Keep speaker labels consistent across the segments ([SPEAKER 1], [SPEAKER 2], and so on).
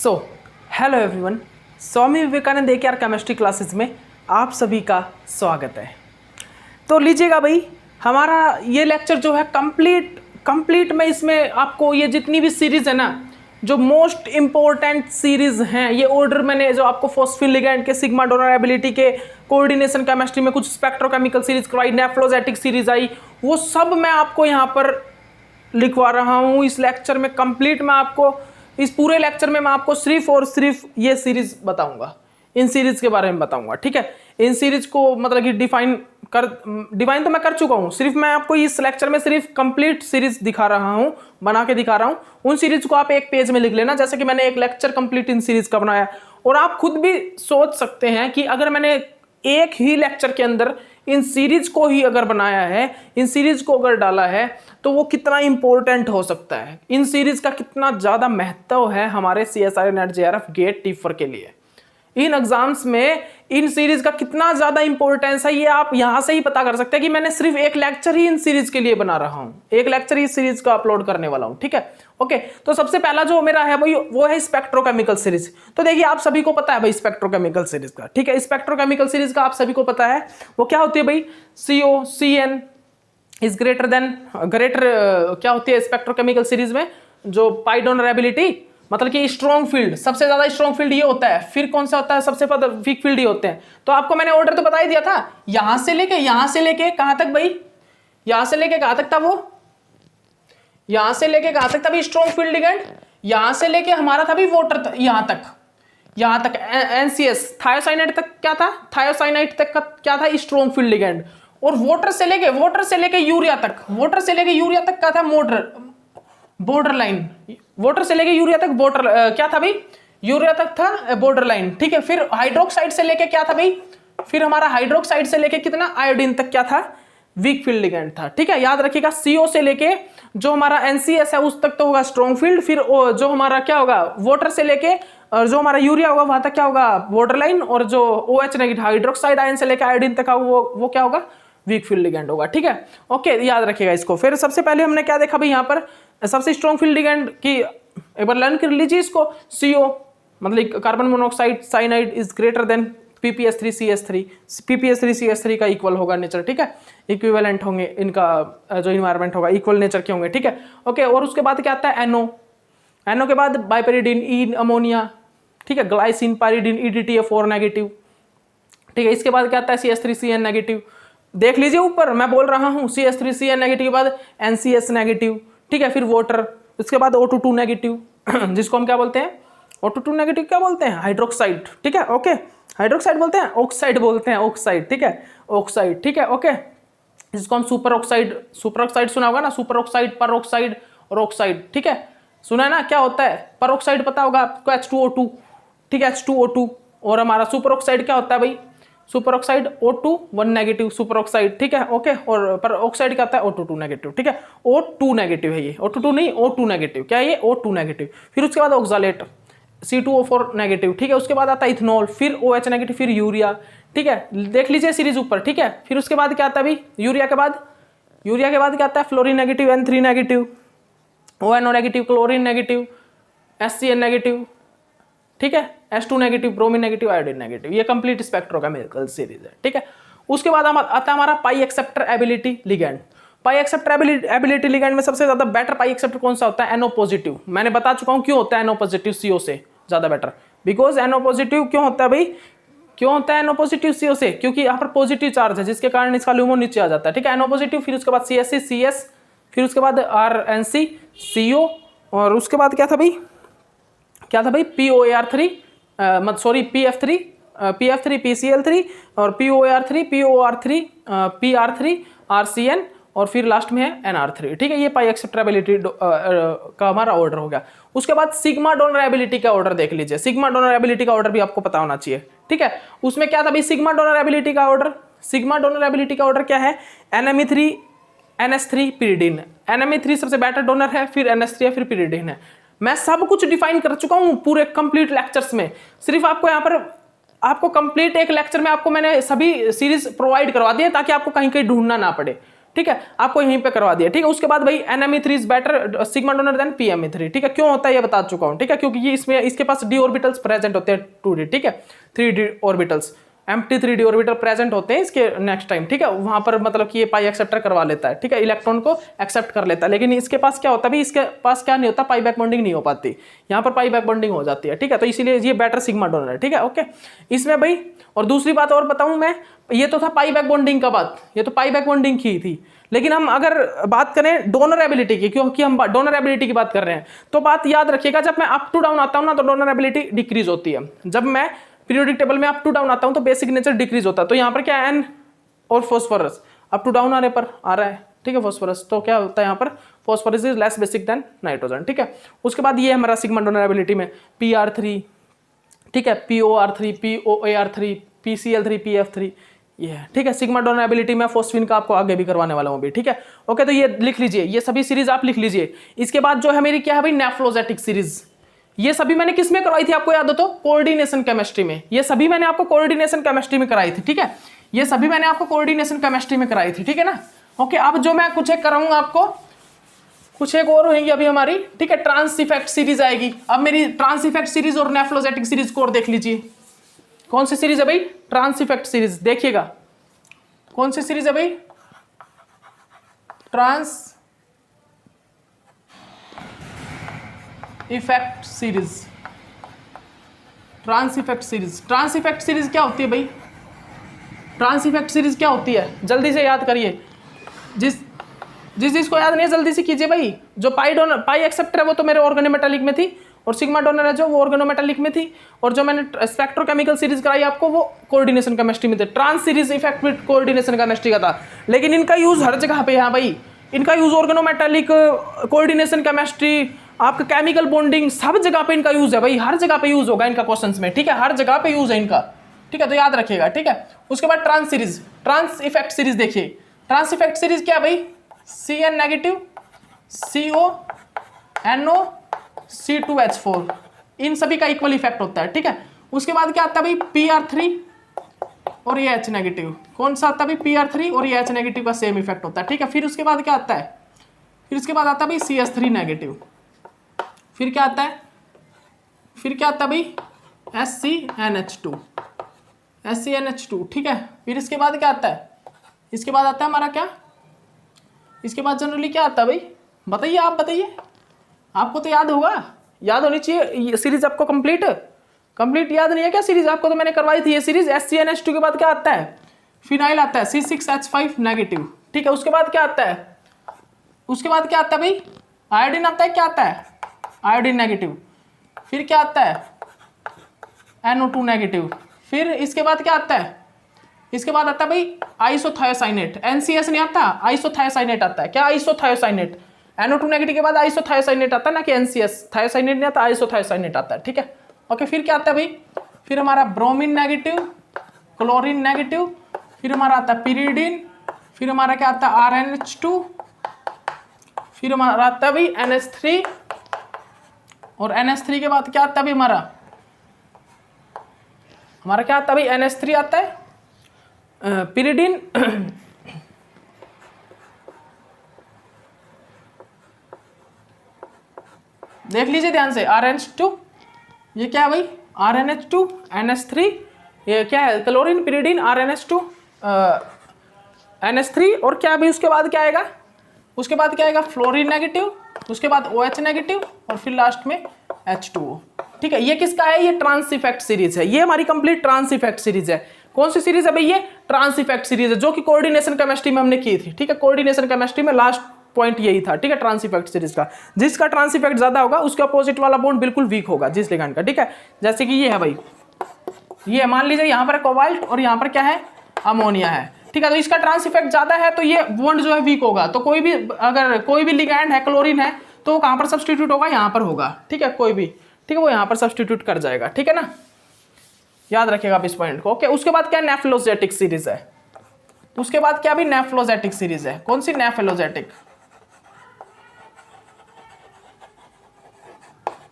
[SPEAKER 1] So hello everyone, Swami Vivekananda AKR chemistry classes में आप सभी का स्वागत है। तो लीजिएगा भाई, हमारा ये लेक्चर जो है कंप्लीट में इसमें आपको ये जितनी भी सीरीज़ है ना, जो मोस्ट इम्पोर्टेंट सीरीज़ हैं, ये ऑर्डर मैंने जो आपको फॉस्फेट लिगैंड के, सिग्मा डोनर एबिलिटी के, कोऑर्डिनेशन केमिस्ट्री में कुछ स्पेक्ट्रोकेमिकल सीरीज करवाई, नेफ्रोजेटिक सीरीज आई, वो सब मैं आपको यहाँ पर लिखवा रहा हूँ इस लेक्चर में। कंप्लीट मैं आपको इस पूरे लेक्चर में मैं आपको सिर्फ और सिर्फ ये सीरीज बताऊंगा, इन सीरीज के बारे में बताऊंगा। ठीक है, इन सीरीज को मतलब कि डिफाइन तो मैं कर चुका हूँ, सिर्फ मैं आपको इस लेक्चर में सिर्फ कंप्लीट सीरीज दिखा रहा हूँ, बना के दिखा रहा हूँ। उन सीरीज को आप एक पेज में लिख लेना, जैसे कि मैंने एक लेक्चर कंप्लीट इन सीरीज का बनाया। और आप खुद भी सोच सकते हैं कि अगर मैंने एक ही लेक्चर के अंदर इन सीरीज को ही अगर बनाया है, इन सीरीज को अगर डाला है, तो वो कितना इंपॉर्टेंट हो सकता है, इन सीरीज का कितना ज़्यादा महत्व है हमारे CSIR NET JRF GATE TIFR के लिए। इन एग्जाम्स में इन सीरीज का कितना ज़्यादा इंपॉर्टेंस है, ये आप यहाँ से ही पता कर सकते हैं कि मैंने सिर्फ एक लेक्चर ही इन सीरीज के लिए बना रहा हूँ, एक लेक्चर ही सीरीज का अपलोड करने वाला हूँ। ठीक है, ओके। तो सबसे पहला जो मेरा है भाई वो है स्पेक्ट्रोकेमिकल सीरीज। तो देखिए, आप सभी को पता है भाई स्पेक्ट्रोकेमिकल सीरीज का। ठीक है, स्पेक्ट्रोकेमिकल सीरीज का आप सभी को पता है वो क्या होती है भाई। COCN इज ग्रेटर क्या होती है स्पेक्ट्रोकेमिकल सीरीज में, जो पाई डोनर एबिलिटी, मतलब कि स्ट्रॉन्ग फील्ड, सबसे ज्यादा स्ट्रॉन्ग फील्ड ये होता है। फिर कौन सा होता है, सबसे ज्यादा वीक फील्ड ये होते हैं। तो आपको मैंने ऑर्डर तो बता ही दिया था, यहां से लेके कहां तक भाई, यहां से लेके कहां तक था वो, यहां से लेके कहां तक था भाई स्ट्रॉन्ग फील्ड लिगेंड, यहां से लेके हमारा था भाई वोटर, यहां तक NCS थायोसाइनाइड तक क्या था, थायोसाइनाइड तक का क्या था स्ट्रॉन्ग फील्ड लिगेंड। और वोटर से लेके यूरिया तक क्या था बॉर्डर लाइन, वोटर से लेके यूरिया तक क्या था भाई, यूरिया तक था बॉर्डर लाइन। ठीक है, फिर हाइड्रोक्साइड से लेके क्या था भाई, फिर हमारा हाइड्रोक्साइड से लेके कितना आयोडीन तक क्या था, वीक फील्ड लिगेंड था। ठीक है, याद रखिएगा, CO से लेके जो हमारा NCS है उस तक तो होगा स्ट्रॉन्ग फील्ड, फिर जो हमारा क्या होगा वोटर से लेके और जो हमारा यूरिया होगा वहां तक क्या होगा बॉर्डर लाइन, और जो OH नेगेटिव हाइड्रोक्साइड आयन से लेके आयोडीन तक वो क्या होगा वीक फील्ड लिगेंड होगा। ठीक है, ओके, याद रखिएगा इसको। फिर सबसे पहले हमने क्या देखा भाई, यहाँ पर सबसे स्ट्रॉन्ग फील्ड लिगेंड की एक बार लर्न कर लीजिए इसको। CO मतलब carbon monoxide cyanide is greater than PPS3CH3, PPS3CH3 का इक्वल होगा नेचर। ठीक है, इक्विवेलेंट होंगे इनका, जो इन्वायरमेंट होगा इक्वल नेचर के होंगे। ठीक है, ओके। और उसके बाद क्या आता है NO के बाद बाइपेरिडीन, ई अमोनिया, ठीक है, ग्लाइसिन, पाइरिडीन, EDTA4 नेगेटिव। ठीक है, इसके बाद क्या आता है CH3CN नेगेटिव। देख लीजिए ऊपर मैं बोल रहा हूँ, CH3CN नेगेटिव के बाद NCS नेगेटिव। ठीक है, फिर वाटर, उसके बाद O22 नेगेटिव जिसको हम क्या बोलते हैं, O22 नेगेटिव क्या बोलते हैं, हाइड्रोक्साइड। ठीक है, ओके, हाइड्रोक्साइड बोलते हैं, ऑक्साइड बोलते हैं, ऑक्साइड। ठीक है, ऑक्साइड। ठीक है, ओके, जिसको हम सुपर ऑक्साइड सुना होगा ना, सुपर ऑक्साइड, पर ऑक्साइड और ऑक्साइड। ठीक है, सुना है ना, क्या होता है पर ऑक्साइड पता होगा आपको, H2O2। ठीक है, H2O2। और हमारा सुपर ऑक्साइड क्या होता है भाई, super oxide O2 1 negative super oxide. ठीक है, ओके। और पर ऑक्साइड क्या आता है O22 नेगेटिव। ठीक है, O2 नेगेटिव है ये, O22 नहीं, O2 नेगेटिव। क्या है ये, O2 नेगेटिव। फिर उसके बाद ऑक्सालेट, C2O4 नेगेटिव। ठीक है, उसके बाद आता है इथेनॉल, फिर OH नेगेटिव, फिर यूरिया। ठीक है, देख लीजिए सीरीज ऊपर। ठीक है, फिर उसके बाद क्या आता है भाई, यूरिया के बाद क्या आता है, fluorine negative, N3 negative, ONO negative, chlorine negative, SCN negative. ठीक है, H2 negative, bromine negative, iodine negative. ये कंप्लीट स्पेक्ट्रोकेमिकल सीरीज है। ठीक है, उसके बाद आता है हमारा पाई एक्सेप्टर एबिलिटी लिगेंड। पाई एक्सेप्टर एबिलिटी लिगेंड में सबसे ज्यादा बेटर पाई एक्सेप्टर कौन सा होता है, NO पॉजिटिव। मैंने बता चुका हूं क्यों होता है NO पॉजिटिव CO से ज्यादा बेटर, बिकॉज NO पॉजिटिव क्यों होता है भाई, क्यों होता है NO पॉजिटिव CO से, क्योंकि यहाँ पर पॉजिटिव चार्ज है जिसके कारण इसका LUMO नीचे आ जाता है। ठीक है, NO पॉजिटिव, फिर उसके बाद CSC CS, फिर उसके बाद RNC CO, और उसके बाद क्या था भाई POAR3 PF3 PCl3, और POAR3 POR3 PR3 RCN, और फिर लास्ट में है NR3। ठीक है, ये पाई एक्सेप्टेबिलिटी का हमारा ऑर्डर हो गया। उसके बाद सिग्मा डोनर एबिलिटी का ऑर्डर देख लीजिए। सिग्मा डोनर एबिलिटी का ऑर्डर भी आपको पता होना चाहिए। ठीक है, उसमें क्या था भाई सिग्मा डोनर एबिलिटी का ऑर्डर, क्या है, NMe3 NH3 pyridine। NMe3 सबसे बेटर डोनर है, फिर NH3 है, फिर pyridine है। मैं सब कुछ डिफाइन कर चुका हूं पूरे कंप्लीट लेक्चर्स में, सिर्फ आपको यहाँ पर आपको कंप्लीट एक लेक्चर में आपको मैंने सभी सीरीज प्रोवाइड करवा दिए ताकि आपको कहीं ढूंढना ना पड़े। ठीक है, आपको यहीं पे करवा दिया। ठीक है, उसके बाद भाई NMe3 is better sigma donor than PMe3। ठीक है, क्यों होता है ये बता चुका हूं। ठीक है, क्योंकि ये इसमें इसके पास d ऑर्बिटल्स प्रेजेंट होते हैं 2d। ठीक है, 3d orbitals, empty 3d orbital present होते हैं इसके नेक्स्ट टाइम। ठीक है, वहां पर मतलब कि ये पाई एक्सेप्टर करवा लेता है। ठीक है, इलेक्ट्रॉन को एक्सेप्ट कर लेता है, लेकिन इसके पास क्या होता है भाई, इसके पास क्या नहीं होता, पाई बैक बॉन्डिंग नहीं हो पाती। यहाँ पर पाई बैक बॉन्डिंग हो जाती है। ठीक है, तो इसीलिए ये बेटर सिग्मा डोनर है। ठीक है, ओके, इसमें भाई और दूसरी बात और बताऊं मैं, ये तो था पाई बैक बॉन्डिंग का बात, ये तो पाई बैक बॉन्डिंग की थी। लेकिन हम अगर बात करें डोनर एबिलिटी की, क्योंकि हम डोनर एबिलिटी की बात कर रहे हैं, तो बात याद रखिएगा, जब मैं अप टू डाउन आता हूं ना तो डोनर एबिलिटी डिक्रीज होती है। जब मैं पीरियोडिक टेबल में अप टू डाउन आता हूं तो बेसिक नेचर डिक्रीज होता है। तो यहाँ पर क्या है, N और फॉस्फोरस अप टू डाउन आने पर आ रहा है। ठीक है, फॉस्फोरस, तो क्या होता है यहाँ पर, phosphorus is less basic than nitrogen. ठीक है, उसके बाद ये हमारा सिग्मा डोनर एबिलिटी में PR3, ठीक है, POR3, POAR3, PCl3, PF3, ये है। ठीक है, सिग्मा डोनर एबिलिटी में फॉस्फीन का आपको आगे भी करवाने वाला हूं भी। ठीक है, ओके, तो ये लिख लीजिए, ये सभी सीरीज आप लिख लीजिए। इसके बाद जो है मेरी क्या है भाई, नेफ्लोजेटिक सीरीज। ये सभी मैंने किस में करवाई थी, आपको याद हो तो, कोऑर्डिनेशन केमिस्ट्री में। ये सभी मैंने आपको कोऑर्डिनेशन केमिस्ट्री में कराई थी। ठीक है, ये सभी मैंने आपको कोऑर्डिनेशन केमिस्ट्री में कराई थी। ठीक है ना, ओके। अब जो मैं कुछ एक कराऊंगा आपको, कुछ एक और होंगी अभी हमारी। ठीक है, ट्रांस इफेक्ट सीरीज आएगी। अब मेरी ट्रांस इफेक्ट सीरीज और नेफ्लोजेटिक सीरीज को और देख लीजिए। कौन सी सीरीज है भाई, ट्रांस इफेक्ट सीरीज। देखिएगा कौन सी सीरीज है भाई, trans effect series. Trans effect series, trans effect series क्या होती है भाई, ट्रांस इफेक्ट सीरीज क्या होती है, जल्दी से याद करिए। जिसको याद नहीं है जल्दी से कीजिए भाई। जो पाई एक्सेप्टर है वो तो मेरे ऑर्गेनोमेटालिक में थी, और सिग्मा डोनर है जो वो ऑर्गेनोमेटालिक में थी, और जो मैंने स्पेक्ट्रोकेमिकल सीरीज कराई आपको वो कोऑर्डिनेशन केमिस्ट्री में थे। Trans series effect with coordination chemistry का था, लेकिन इनका यूज हर जगह पे है भाई। इनका यूज ऑर्गेनोमेटालिक, कोऑर्डिनेशन केमिस्ट्री, आपका केमिकल बॉन्डिंग, सब जगह पे इनका यूज है भाई। हर जगह पे यूज होगा इनका क्वेश्चंस में। ठीक है, हर जगह पे यूज है इनका। ठीक है, तो याद रखिएगा। ठीक है, उसके बाद trans series, trans effect series देखिए। ट्रांस इफेक्ट सीरीज क्या भाई, Cn नेगेटिव, CO, NO, C2H4, इन सभी का इक्वल इफेक्ट होता है। ठीक है, उसके बाद क्या आता है भाई, PR3 और ये H नेगेटिव। कौन सा आता है भाई, PR3 और ये H नेगेटिव का सेम इफेक्ट होता है। ठीक है, फिर उसके बाद क्या आता है, फिर उसके बाद आता है भाई CS3 नेगेटिव। फिर क्या आता है, फिर क्या आता है भाई, SCNH2, SCNH2। ठीक है, फिर इसके बाद क्या आता है, इसके बाद आता है हमारा क्या, इसके बाद जनरली क्या आता है भाई, बताइए, आप बताइए, आपको तो याद होगा, याद होनी चाहिए सीरीज आपको। कंप्लीट याद नहीं है क्या सीरीज आपको, तो मैंने करवाई थी ये सीरीज। SCNH2 के बाद क्या आता है, फिनाइल आता है, C6H5 नेगेटिव। ठीक है, उसके बाद क्या आता है, उसके बाद क्या आता है भाई, आयोडीन आता है, क्या आता है, आयोडीन नेगेटिव। फिर क्या आता है, NO2 नेगेटिव। फिर इसके बाद क्या आता है, इसके बाद आता है भाई आइसोथायोसाइनेट। NCS नहीं आता, आइसोथायोसाइनेट आता है। क्या, आइसोथायोसाइनेट। NO2 नेगेटिव के बाद आइसोथायोसाइनेट आता है ना, कि NCS। थायोसाइनेट नहीं आता, आइसोथायोसाइनेट आता है। ठीक है, ओके। फिर क्या आता है भाई, फिर हमारा ब्रोमीन नेगेटिव, क्लोरीन नेगेटिव, फिर हमारा आता है पिरीडीन, फिर हमारा क्या आता है RNH2, फिर हमारा आता है भाई NH3, और NH3 के बाद क्या आता है भाई, हमारा क्या आता है भाई, NH3 आता है, पिरीडीन, देख लीजिए ध्यान से, RNH2, ये क्या है भाई, RNH2, NH3, ये क्या है, क्लोरीन, पिरीडीन, RNH2, NH3, और क्या भाई उसके बाद क्या आएगा, उसके बाद क्या आएगा, फ्लोरीन नेगेटिव, उसके बाद OH नेगेटिव, और फिर लास्ट में H2O। ठीक है, ये किसका है, ये ट्रांस इफेक्ट सीरीज है। ये हमारी कंप्लीट ट्रांस इफेक्ट सीरीज है। कौन सी सीरीज है भाई, ये ट्रांस इफेक्ट सीरीज है, जो कि कोऑर्डिनेशन केमिस्ट्री में हमने की थी। ठीक है, कोऑर्डिनेशन केमिस्ट्री में लास्ट पॉइंट यही था। ठीक है, ट्रांस इफेक्ट सीरीज का, जिसका ट्रांस इफेक्ट ज्यादा होगा उसके अपोजिट वाला बॉन्ड बिल्कुल वीक होगा जिस लिगैंड का। ठीक है, जैसे कि ये है भाई, ये मान लीजिए यहाँ पर कोबाल्ट और यहाँ पर क्या है, अमोनिया है। ठीक है, तो इसका ट्रांस इफेक्ट ज्यादा है तो ये बॉन्ड जो है वीक होगा। तो कोई भी, अगर कोई भी लिगैंड है, क्लोरीन है, तो वो कहाँ पर सब्सटीट्यूट होगा, यहाँ पर होगा। ठीक है, कोई भी, ठीक है, वो यहाँ पर सब्सटीट्यूट कर जाएगा। ठीक है ना, याद रखिएगा आप इस पॉइंट को। ओके, उसके बाद क्या, नेफ्लोजेटिक सीरीज है। उसके बाद क्या भी, नेफ्लोजेटिक सीरीज है। कौन सी, नेफ्लोजेटिक,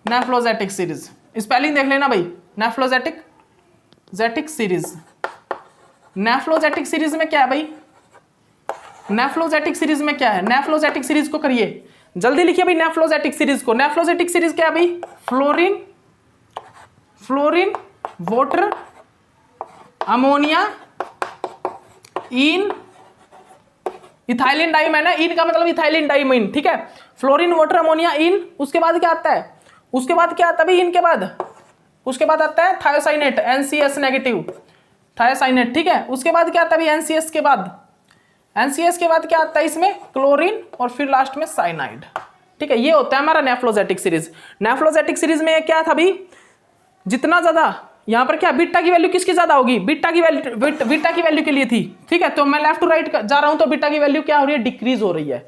[SPEAKER 1] नेफ्लोजेटिक सीरीज। स्पेलिंग देख लेना भाई, नेफ्लोजेटिक जेटिक सीरीज। नेफ्लोजेटिक सीरीज में क्या है भाई, नेफ्लोजेटिक सीरीज में क्या है, नेफ्लोजेटिक सीरीज को करिए, जल्दी लिखिए भाई नेफ्लोजेटिक सीरीज को। नेफ्लोजेटिक सीरीज क्या है भाई, फ्लोरीन, फ्लोरीन वाटर अमोनिया इन इथाइलिन डाइमीन है, इन का मतलब इथाइलिन डाइमीन, ठीक है। फ्लोरीन वाटर अमोनिया इन, उसके बाद क्या आता है, उसके बाद क्या आता है भाई इनके बाद, उसके बाद आता है थायोसाइनेट NCS नेगेटिव, थायोसाइनेट, ठीक है। उसके बाद क्या आता है भाई NCS के बाद, NCS के बाद क्या आता है इसमें, क्लोरीन, और फिर लास्ट में साइनाइड, ठीक है। ये होता है हमारा नेफ्लोजेटिक सीरीज। नेफ्लोजेटिक सीरीज में क्या था भाई, जितना ज्यादा यहाँ पर क्या बीटा की वैल्यू किसकी ज्यादा होगी, बीटा की वैल्यू के लिए थी, ठीक है। तो मैं लेफ्ट टू राइट जा रहा हूं तो बीटा की वैल्यू क्या हो रही है, डिक्रीज हो रही है।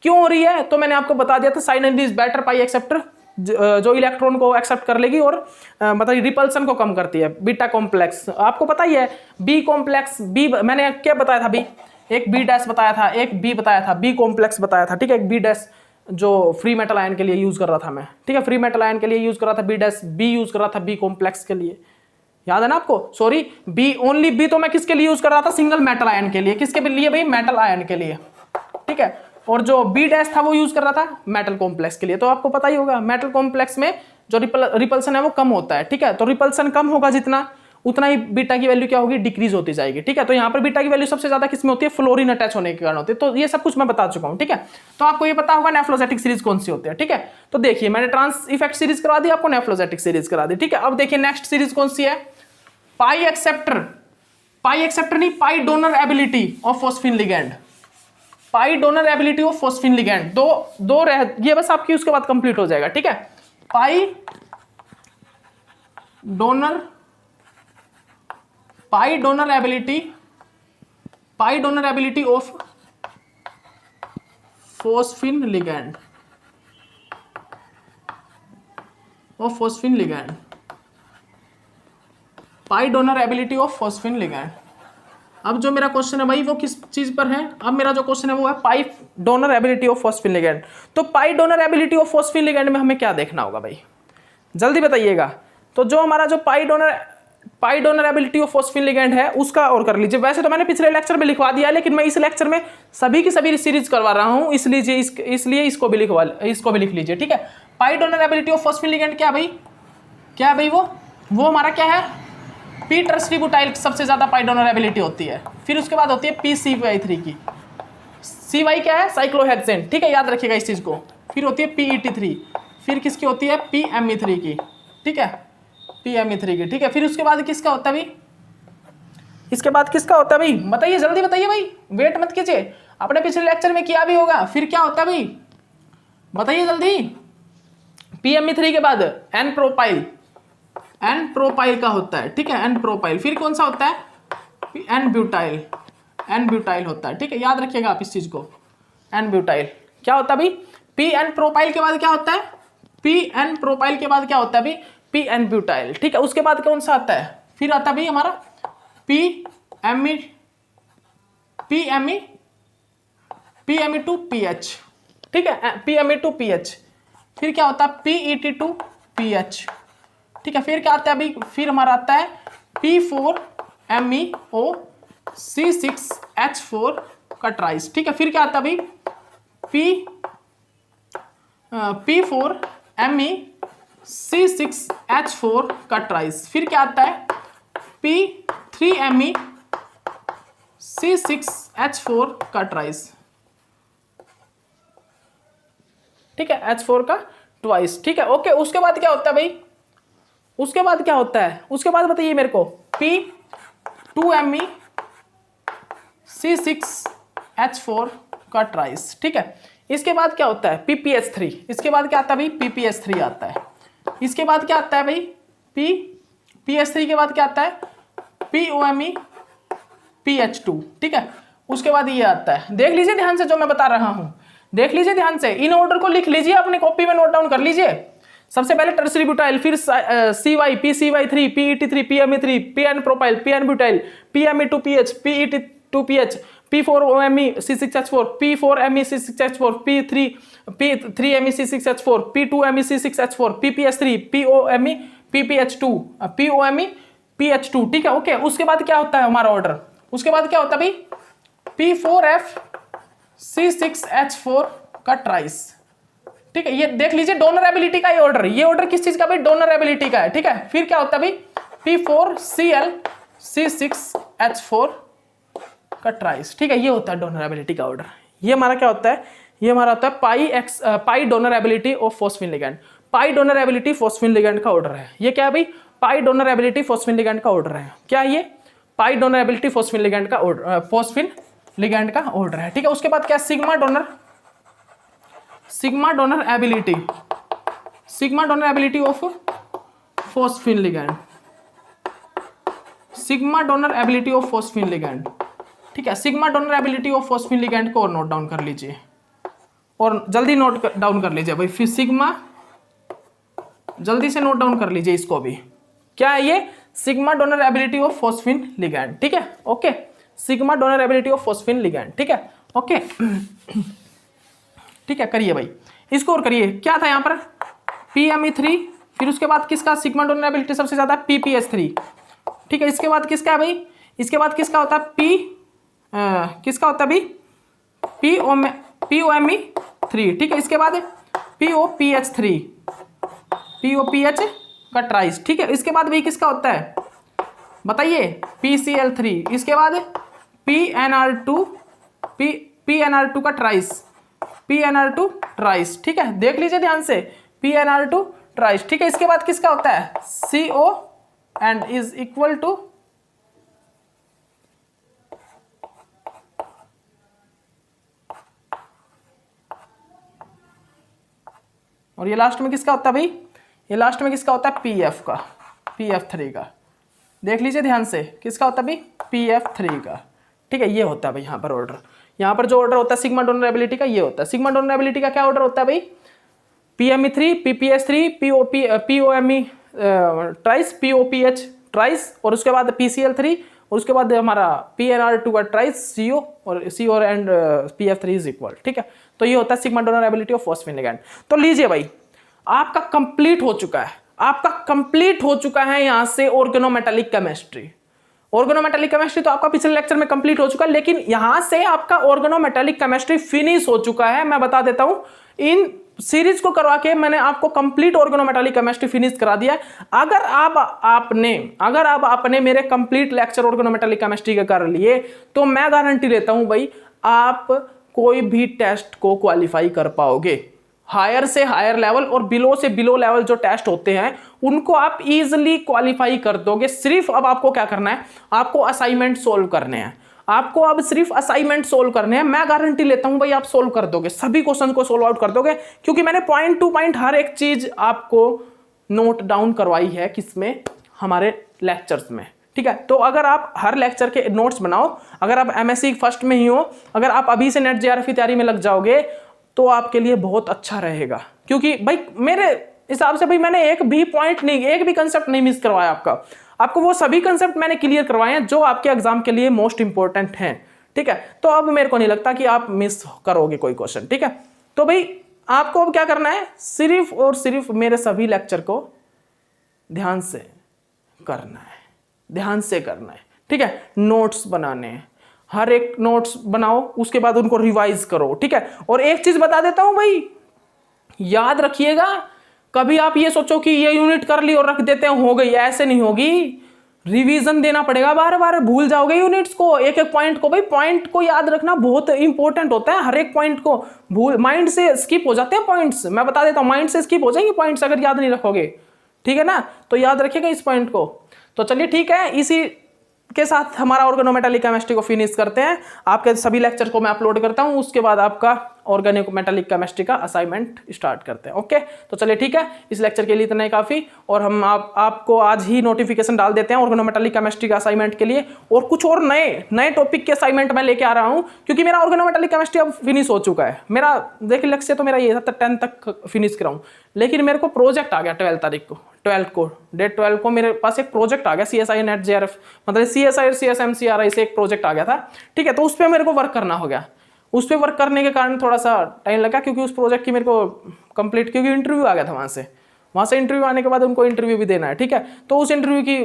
[SPEAKER 1] क्यों हो रही है, तो मैंने आपको बता दिया था, cyanide is better pi acceptor, जो इलेक्ट्रॉन को एक्सेप्ट कर लेगी और मतलब रिपल्सन को कम करती है। बीटा कॉम्प्लेक्स आपको पता ही है, बी कॉम्प्लेक्स, बी मैंने क्या बताया था, बी एक बी डैश बताया था, एक बी बताया था, बी कॉम्प्लेक्स बताया था, ठीक है। एक बी डैश जो फ्री मेटल आयन के लिए यूज कर रहा था मैं, ठीक है, फ्री मेटल आयन के लिए यूज कर रहा था बी डैश, बी यूज कर रहा था बी कॉम्प्लेक्स के लिए, याद है ना आपको, सॉरी बी ओनली बी तो मैं किसके लिए यूज कर रहा था, सिंगल मेटल आयन के लिए, किसके लिए भाई, मेटल आयन के लिए, ठीक है। और जो बी डैश था वो यूज कर रहा था मेटल कॉम्प्लेक्स के लिए। तो आपको पता ही होगा मेटल कॉम्प्लेक्स में जो रिपल्सन है वो कम होता है, ठीक है। तो रिपल्सन कम होगा जितना, उतना ही बीटा की वैल्यू क्या होगी, डिक्रीज होती जाएगी, ठीक है। तो यहाँ पर बीटा की वैल्यू सबसे ज्यादा किसमें होती है, फ्लोरीन अटैच होने के कारण होती है। तो ये सब कुछ मैं बता चुका हूँ, ठीक है। तो आपको ये पता होगा नेफ्लोजेटिक सीरीज कौन सी होती है, ठीक है। तो देखिए मैंने ट्रांस इफेक्ट सीरीज करा दी, आपको नेफ्लोजेटिक सीरीज करा दी, ठीक है। अब देखिए नेक्स्ट सीरीज कौन सी है, पाई एक्सेप्टर, पाई एक्सेप्टर नहीं, pi donor ability of phosphine ligand, pi donor ability of phosphine ligand, दो रह ये बस आपकी, उसके बाद कंप्लीट हो जाएगा, ठीक है। Pi donor ability of phosphine ligand, pi donor ability of phosphine ligand. अब जो मेरा क्वेश्चन है भाई वो किस चीज पर है, अब मेरा जो क्वेश्चन है वो है pi donor ability of phosphine ligand. तो pi donor ability of phosphine ligand में हमें क्या देखना होगा भाई, जल्दी बताइएगा। तो जो हमारा जो pi donor ability of phosphine ligand है उसका और कर लीजिए। वैसे तो मैंने पिछले लेक्चर में लिखवा दिया है, लेकिन मैं इस लेक्चर में सभी की सभी सीरीज करवा रहा हूं, इसलिए इसको भी लिख लीजिए, ठीक है। Pi donor ability of phosphine ligand क्या है भाई, वो हमारा क्या है, पी टर्सरी बुटाइल सबसे ज्यादा पाई डोनर एबिलिटी होती है, फिर उसके बाद होती है PCY3 की, CY क्या है, साइक्लोहेक्सेन, ठीक है, याद रखिएगा इस चीज को। फिर होती है PET3, फिर किसकी होती है, PME3 की, ठीक है, PME3 की, ठीक है। फिर उसके बाद किसका होता है भाई, इसके बाद किसका होता है भाई, बताइए जल्दी बताइए भाई, वेट मत कीजिए, आपने पिछले लेक्चर में किया भी होगा। फिर क्या होता है भाई, बताइए जल्दी। PME3 के बाद एन प्रोपाइल का होता है, ठीक है, एन प्रोपाइल। फिर कौन सा होता है, एन ब्यूटाइल होता है, ठीक है, याद रखिएगा आप इस चीज को, एन ब्यूटाइल। क्या होता है भाई, पी एन प्रोपाइल के बाद क्या होता है, PN प्रोपाइल के बाद क्या होता है भाई, PN ब्यूटाइल, ठीक है। उसके बाद कौन सा आता है, फिर आता है भाई हमारा PME2PH, ठीक है, PME2PH। फिर क्या होता है, PET2PH, ठीक है। फिर क्या आता है भाई, फिर हमारा आता है P4MEOC6H4 का ट्राइस, ठीक है। फिर क्या आता है भाई, P4MEC6H4 का ट्राइस। फिर क्या आता है, P3MEC6H4 का ट्राइस, ठीक है, H4 का ट्वाइस, ठीक है, ओके। उसके बाद क्या होता है भाई, उसके बाद क्या होता है, उसके बाद बताइए मेरे को, P2MEC6H4 का ट्राइस, ठीक है। इसके बाद क्या होता है, PPH3, इसके बाद क्या आता है भाई, PPH3 आता है। इसके बाद क्या आता है भाई, PPH3 के बाद क्या आता है, POMEPH2, ठीक है। उसके बाद ये आता है, देख लीजिए ध्यान से जो मैं बता रहा हूं, देख लीजिए ध्यान से, इन ऑर्डर को लिख लीजिए, अपनी कॉपी में नोट डाउन कर लीजिए। सबसे पहले टर्सरी ब्यूटाइल, फिर CY, PCY3, PET3, PME3, PN propyl, PN butyl, PME2PH, PET2PH, P4MEC6H4, P4MEC6H4, P3MEC6H4, P2MEC6H4, PPH3, POMEPPH2, POMEPH2, ठीक है, ओके। उसके बाद क्या होता है हमारा ऑर्डर, उसके बाद क्या होता है भाई, P4F C6H4 का ट्राइस। ठीक है, ये देख लीजिए डोनर एबिलिटी का ये ऑर्डर किस चीज का भाई? डोनर एबिलिटी का है। ठीक है, फिर क्या होता है भाई? P4Cl C6H4 का ट्राइस। ठीक है, ये होता है डोनर एबिलिटी का ऑर्डर। ये हमारा क्या होता है? ये हमारा होता है pi donor ability of phosphate ligand. Pi donor ability phosphate ligand का ऑर्डर है। ये क्या है भाई? Pi donor ability phosphate ligand का ऑर्डर है। क्या ये? Pi donor ability phosphate ligand का ऑर्डर, फॉस्फेट लिगैंड का ऑर्डर है। ठीक है, उसके बाद क्या? Sigma donor ability of phosphate ligand. Sigma donor ability of phosphate ligand. ठीक है, sigma donor ability of phosphate ligand को और नोट डाउन कर लीजिए, और जल्दी नोट डाउन कर लीजिए भाई। फिर सिग्मा, जल्दी से नोट डाउन कर लीजिए इसको भी। क्या है ये? Sigma donor ability of phosphate ligand. ठीक है, okay, sigma donor ability of phosphate ligand. ठीक है, ओके। ठीक है, करिए भाई, इसको और करिए। क्या था यहाँ पर? PMe3, फिर उसके बाद किसका सिग्मा डोनर एबिलिटी सबसे ज्यादा? PPS3। ठीक है, इसके बाद किसका है भाई? इसके बाद किसका होता है? किसका होता है भाई? POMe3। ठीक है, इसके बाद POPH3 का ट्राइस। ठीक है, इसके बाद भाई किसका होता है बताइए? PCl3। इसके बाद PNR2 का ट्राइस, PNR2 ट्राइस। ठीक है, देख लीजिए ध्यान से, PNR2 ट्राइस। ठीक है, इसके बाद किसका होता है? CO and is equal to और ये लास्ट में किसका होता है भाई? ये लास्ट में किसका होता है? PF का, PF3 का। देख लीजिए ध्यान से, किसका होता है भाई? PF3 का। ठीक है, ये होता है भाई यहाँ पर ऑर्डर। यहाँ पर जो ऑर्डर होता है सिग्मा डोनर एबिलिटी का, ये होता है। सिग्मा डोनर एबिलिटी का क्या ऑर्डर होता है भाई? PMe3, PPS3, POMe ट्राइस, POPH ट्राइस, और उसके बाद PCl3, और उसके बाद हमारा PNR2 का ट्राइस, CO and PF3 is equal. ठीक है, तो ये होता है sigma donor ability of phosphate ligand. तो लीजिए भाई, आपका कंप्लीट हो चुका है, यहां से ऑर्गेनोमेटालिक केमिस्ट्री। ऑर्गेनोमेटालिक केमिस्ट्री तो आपका पिछले लेक्चर में कंप्लीट हो चुका है, लेकिन यहां से आपका ऑर्गेनोमेटालिक केमिस्ट्री फिनिश हो चुका है। मैं बता देता हूं, इन सीरीज को करवा के मैंने आपको कंप्लीट ऑर्गेनोमेटालिक केमिस्ट्री फिनिश करा दिया है। अगर आपने मेरे कंप्लीट लेक्चर ऑर्गेनोमेटालिक केमिस्ट्री के कर लिए, तो मैं गारंटी देता हूं भाई, आप कोई भी टेस्ट को क्वालिफाई कर पाओगे। हायर से हायर लेवल और बिलो से बिलो लेवल जो टेस्ट होते हैं, उनको आप इजीली क्वालिफाई कर दोगे। सिर्फ अब आपको क्या करना है? आपको असाइनमेंट सोल्व करने हैं। आपको अब सिर्फ असाइनमेंट सोल्व करने हैं। मैं गारंटी लेता हूं भाई, आप सोल्व कर दोगे, सभी क्वेश्चन को सोल्व आउट कर दोगे, क्योंकि मैंने पॉइंट टू पॉइंट हर एक चीज आपको नोट डाउन करवाई है। किसमें? हमारे लेक्चर्स में। ठीक है, तो अगर आप हर लेक्चर के नोट्स बनाओ, अगर आप MSc फर्स्ट में ही हो, अगर आप अभी से नेट JRF की तैयारी में लग जाओगे, तो आपके लिए बहुत अच्छा रहेगा। क्योंकि भाई मेरे हिसाब से भाई मैंने एक भी पॉइंट नहीं, एक भी कंसेप्ट नहीं मिस करवाया आपको वो सभी कंसेप्ट मैंने क्लियर करवाए हैं जो आपके एग्जाम के लिए मोस्ट इंपॉर्टेंट हैं। ठीक है, तो अब मेरे को नहीं लगता कि आप मिस करोगे कोई क्वेश्चन। ठीक है, तो भाई आपको अब क्या करना है? सिर्फ और सिर्फ मेरे सभी लेक्चर को ध्यान से करना है। ठीक है, नोट्स बनाने हैं, हर एक नोट्स बनाओ, उसके बाद उनको रिवाइज करो। ठीक है, और एक चीज बता देता हूं भाई, याद रखिएगा, कभी आप ये सोचो कि ये यूनिट कर ली और रख देते हैं हो गई, ऐसे नहीं होगी। रिवीजन देना पड़ेगा, बार बार भूल जाओगे यूनिट्स को, एक एक पॉइंट को। भाई पॉइंट को याद रखना बहुत इंपॉर्टेंट होता है। हर एक पॉइंट को भूल, माइंड से स्किप हो जाते हैं पॉइंट्स। मैं बता देता हूं, माइंड से स्किप हो जाएंगे पॉइंट्स अगर याद नहीं रखोगे। ठीक है ना, तो याद रखिएगा इस पॉइंट को। तो चलिए ठीक है, इसी के साथ हमारा ऑर्गेनोमेटालिक केमिस्ट्री को फिनिश करते हैं। आपके सभी लेक्चर को मैं अपलोड करता हूं, उसके बाद आपका ऑर्गेनोमेटालिक केमिस्ट्री का असाइनमेंट स्टार्ट करते हैं। ओके, तो चलिए ठीक है, इस लेक्चर के लिए इतना ही काफी, और हम आपको आज ही नोटिफिकेशन डाल देते हैं ऑर्गेनोमेटालिक केमिस्ट्री का असाइनमेंट के लिए। और कुछ और नए टॉपिक के असाइनमेंट मैं लेके आ रहा हूं, क्योंकि मेरा ऑर्गेनोमेटालिक केमिस्ट्री अब फिनिश हो चुका है। मेरा देखिए लक्ष्य तो मेरा ये था 10 तक फिनिश कराऊं, लेकिन मेरे को प्रोजेक्ट आ गया 12 को डेट 12 को मेरे पास एक प्रोजेक्ट आ गया CSI नेट JRF, मतलब CSI और CSMCRI से एक प्रोजेक्ट आ गया था। ठीक है, तो उस पर मेरे को वर्क करना हो गया। उस पर वर्क करने के कारण थोड़ा सा टाइम लगा, क्योंकि उस प्रोजेक्ट की मेरे को क्योंकि इंटरव्यू आ गया था वहाँ से इंटरव्यू आने के बाद उनको इंटरव्यू भी देना है। ठीक है, तो उस इंटरव्यू की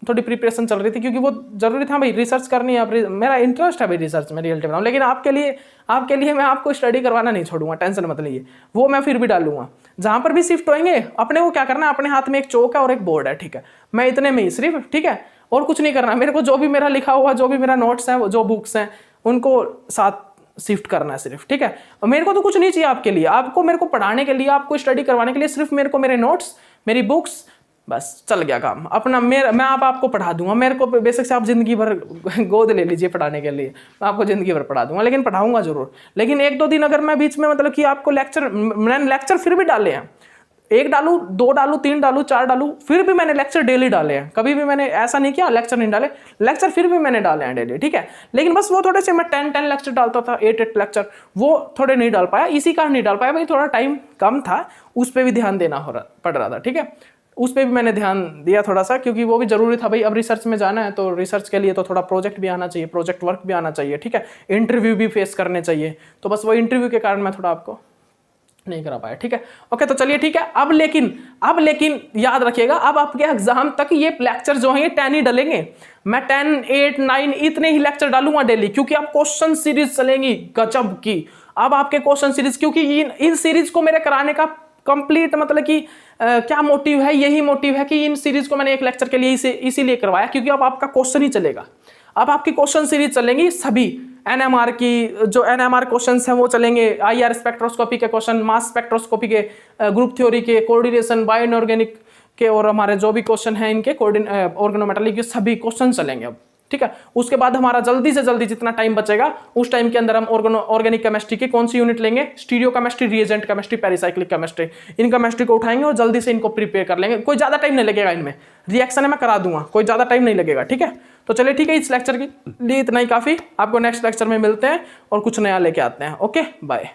[SPEAKER 1] थोड़ी प्रिपरेशन चल रही थी, क्योंकि वो जरूरी था भाई, रिसर्च करनी है। अब मेरा इंटरेस्ट है भाई रिसर्च में, रियलिटी बनाऊँ। लेकिन आपके लिए मैं आपको स्टडी करवाना नहीं छोड़ूंगा, टेंशन मत लीजिए, वो मैं फिर भी डालूंगा। जहाँ पर भी शिफ्ट होंगे अपने को क्या करना है, अपने हाथ में एक चौक है और एक बोर्ड है, ठीक है, मैं इतने में ही सिर्फ, ठीक है, और कुछ नहीं करना मेरे को। जो भी मेरा लिखा हुआ, जो भी मेरा नोट्स है, जो बुक्स हैं, उनको साथ शिफ्ट करना है सिर्फ, ठीक है। और मेरे को तो कुछ नहीं चाहिए आपके लिए, आपको मेरे को पढ़ाने के लिए, आपको स्टडी करवाने के लिए सिर्फ मेरे को मेरे नोट्स, मेरी बुक्स, बस चल गया काम अपना। मैं आपको पढ़ा दूंगा। मेरे को बेशक से आप जिंदगी भर गोद ले लीजिए पढ़ाने के लिए, मैं आपको जिंदगी भर पढ़ा दूंगा, लेकिन पढ़ाऊंगा जरूर। लेकिन 1-2 दिन अगर मैं बीच में मतलब कि आपको मैंने लेक्चर फिर भी डाले हैं, 1 डालू, 2 डालू, 3 डालू, 4 डालू, फिर भी मैंने लेक्चर डेली डाले हैं। कभी भी मैंने ऐसा नहीं किया लेक्चर नहीं डाले, लेक्चर फिर भी मैंने डाले हैं डेली, ठीक है। लेकिन बस वो थोड़े से मैं 10 लेक्चर डालता था, 8 लेक्चर, वो थोड़े नहीं डाल पाया। इसी कारण नहीं डाल पाया भाई, थोड़ा टाइम कम था, उस पर भी ध्यान देना पड़ रहा था, ठीक है। उस पर भी मैंने ध्यान दिया थोड़ा सा, क्योंकि वो भी जरूरी था भाई। अब रिसर्च में जाना है तो रिसर्च के लिए तो थोड़ा प्रोजेक्ट भी आना चाहिए, प्रोजेक्ट वर्क भी आना चाहिए, ठीक है, इंटरव्यू भी फेस करने चाहिए। तो बस वो इंटरव्यू के कारण मैं थोड़ा आपको नहीं करा पाया, ठीक है। ओके, तो चलिए ठीक है। अब लेकिन याद रखिएगा, अब आपके एग्जाम तक ये लेक्चर जो है ये 10 ही डलेंगे। मैं 10, 8, 9 इतने ही लेक्चर डालूंगा डेली, क्योंकि अब क्वेश्चन सीरीज चलेंगी गजब की। अब आपके क्वेश्चन सीरीज, क्योंकि इन सीरीज को मेरे कराने का कंप्लीट मतलब कि क्या मोटिव है, यही मोटिव है कि इन सीरीज को मैंने एक लेक्चर के लिए इसीलिए करवाया, क्योंकि अब आपका क्वेश्चन ही चलेगा। अब आपकी क्वेश्चन सीरीज चलेंगी सभी, एनएमआर की जो एनएमआर क्वेश्चंस हैं वो चलेंगे, आईआर स्पेक्ट्रोस्कोपी के क्वेश्चन, मास स्पेक्ट्रोस्कोपी के, ग्रुप थ्योरी के, कोऑर्डिनेशन, बायो इनऑर्गेनिक के, और हमारे जो भी क्वेश्चन हैं इनके ऑर्गेनोमेटालिक के सभी क्वेश्चन चलेंगे अब, ठीक है। उसके बाद हमारा जल्दी से जल्दी जितना टाइम बचेगा उस टाइम के अंदर हम ऑर्गेनिक केमिस्ट्री की कौन सी यूनिट लेंगे, stereo chemistry, reagent chemistry, pericyclic chemistry, in chemistry को उठाएंगे और जल्दी से इनको प्रिपेयर कर लेंगे। कोई ज्यादा टाइम नहीं लगेगा, इनमें रिएक्शन है मैं करा दूंगा, कोई ज्यादा टाइम नहीं लगेगा, ठीक है। तो चलिए ठीक है, इस लेक्चर के लिए इतना ही काफी। आपको नेक्स्ट लेक्चर में मिलते हैं और कुछ नया लेके आते हैं। Okay, bye.